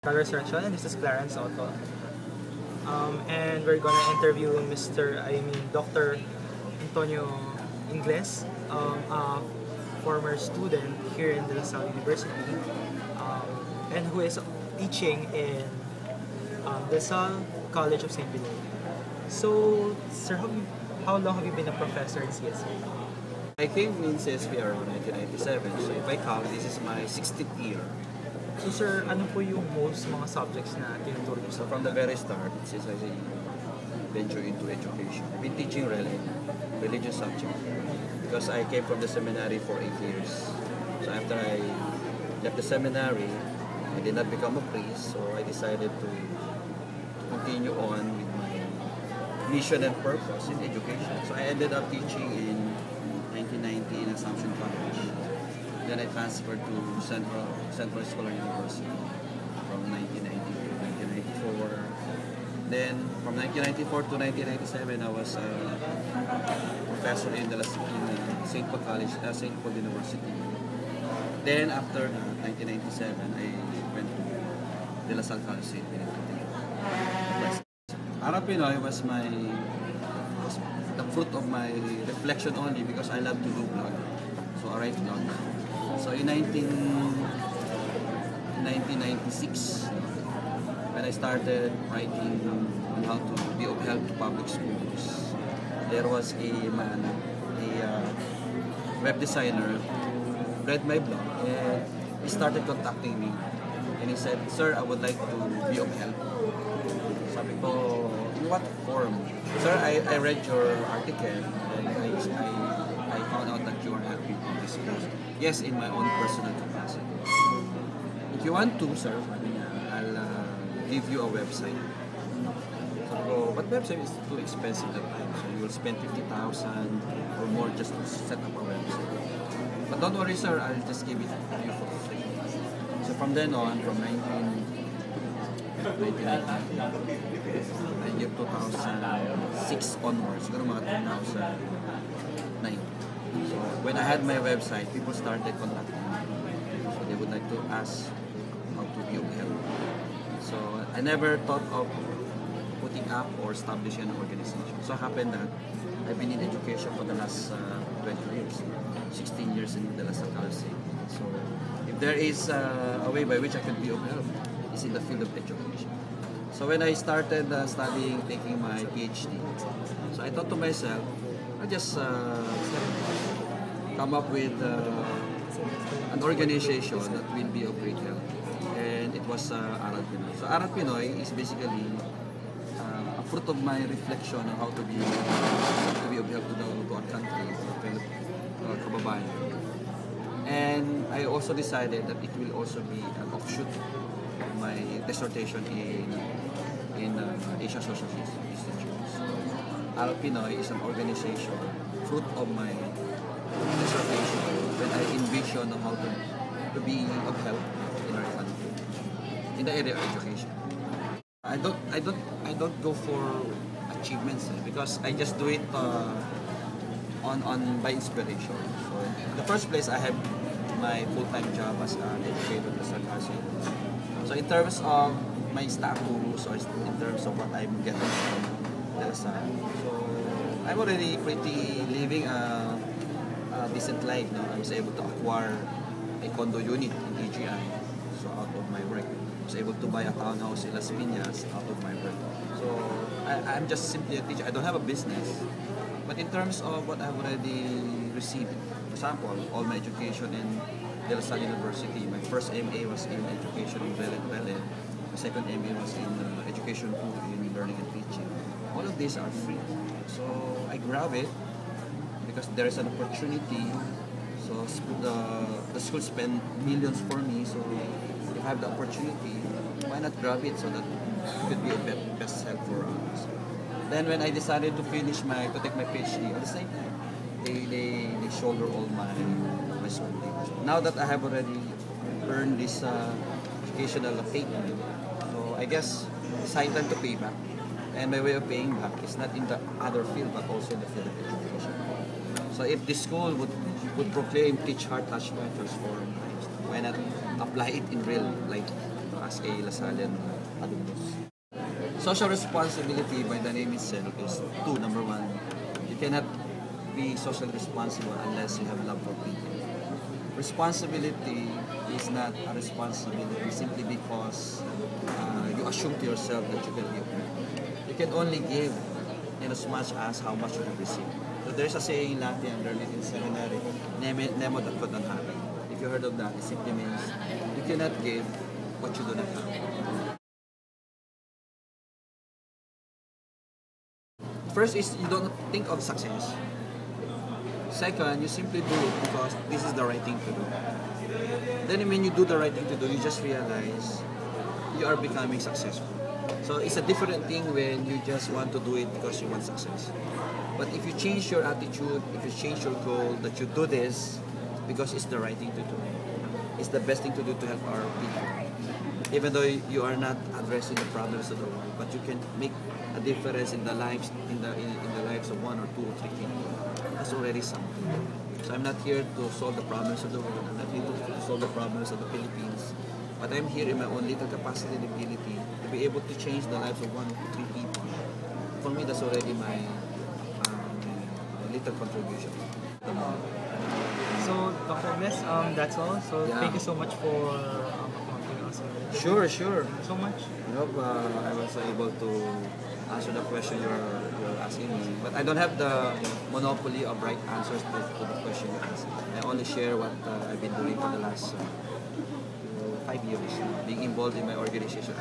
Resurrection, and this is Clarence Soto. And we're gonna interview Dr. Antonio Ingles, a former student here in De La Salle University, and who is teaching in De La Salle College of St. Benoit. So, sir, how long have you been a professor in CSB? I came in CSB around 1997, so if I count, this is my 60th year. So, sir, ano po yung most mga subjects na tinuturo niyo sa From the very start, since I venture into education, I've been teaching religious subject because I came from the seminary for 8 years. So after I left the seminary, I did not become a priest, so I decided to continue on with my mission and purpose in education. So I ended up teaching in 1990 in Assumption College. Then I transferred to Central Scholar University from 1990 to 1994. Then from 1994 to 1997, I was a professor in St. Paul College, St. Paul University. Then after 1997, I went to De La Salle College, St. Benedict. Arab Pinoy was the fruit of my reflection only because I love to do blog. So I write blog. So in 1996, when I started writing on how to be of help to public schools, there was a man, a web designer, who read my blog and he started contacting me. And he said, "Sir, I would like to be of help." Sabi ko, "In what form?" "Sir, I read your article and I found out that you are helping on this cause." "Yes, in my own personal capacity." "If you want to, sir, I'll give you a website." So, but website is too expensive that time. So you will spend 50,000 or more just to set up a website. "But don't worry, sir, I'll just give it to you for free." So from then on, from 2006 onwards, siguro mga 2009. So when I had my website, people started contacting me. So they would like to ask how to be of help. So I never thought of putting up or establishing an organization. So it happened that I've been in education for the last 20 years, 16 years in De La Salle College. So if there is a way by which I can be of help, it's in the field of education. So when I started studying, taking my PhD, so I thought to myself, I just come up with an organization that will be of great help. And it was Arab Pinoy. So Arab Pinoy is basically a fruit of my reflection on how to be of help to our country, to kababayan. And I also decided that it will also be an offshoot of my dissertation in Asia Social Institute. So Arab Pinoy is an organization, fruit of my dissertation, when I envision on how to be of help in our country, in the area of education. I don't go for achievements because I just do it by inspiration. So in the first place, I have my full-time job as an educator at sarcasm. So in terms of my status or in terms of what I'm getting from the side, so I'm already pretty living a decent life now. I was able to acquire a condo unit in AGI, so out of my work. I was able to buy a townhouse in Las Piñas out of my work. So I'm just simply a teacher. I don't have a business. But in terms of what I've already received, for example, all my education in De La Salle University, my first MA was in education in Belen. My second MA was in education in learning and teaching. All of these are free. So I grab it because there is an opportunity. So the school spend millions for me. So if I have the opportunity, why not grab it so that it could be a best help for us. Then when I decided to take my PhD, at the same time, they shoulder all my school papers. Now that I have already earned this educational payment, so I guess it's high time to pay back. And my way of paying back is not in the other field, but also in the field of education. So if the school would proclaim teach hard, touch matters for why not apply it in real life to us a Lasallian alumnus. Social responsibility by the name itself is two. Number one, you cannot be socially responsible unless you have love for people. Responsibility is not a responsibility simply because you assume to yourself that you can give. You can only give in as much as how much you have received. So there's a saying in Latin, I learned it in seminary, nemo dat quod non habet. If you heard of that, it simply means you cannot give what you do not have. First is you don't think of success. Second, you simply do it because this is the right thing to do. Then when you do the right thing to do, you just realize you are becoming successful. So it's a different thing when you just want to do it because you want success. But if you change your attitude, if you change your goal, that you do this because it's the right thing to do, it's the best thing to do to help our people. Even though you are not addressing the problems of the world, but you can make a difference in the lives in the lives of one or two or three people. That's already something. So I'm not here to solve the problems of the world. I'm not here to solve the problems of the Philippines. But I'm here in my own little capacity and ability to be able to change the lives of one or three people. For me, that's already my little contribution. So, Dr. Bliss, that's all. So, Yeah. thank you so much for accompanying us. Sure, sure. Thank you so much. I hope I was able to answer the question you're asking me. But I don't have the monopoly of right answers to the question you asked. I only share what I've been doing for the last 5 years, being involved in my organization.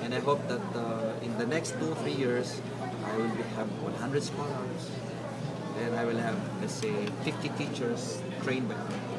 And I hope that in the next 2-3 years, I will have 100 scholars. Then I will have, let's say, 50 teachers trained by me.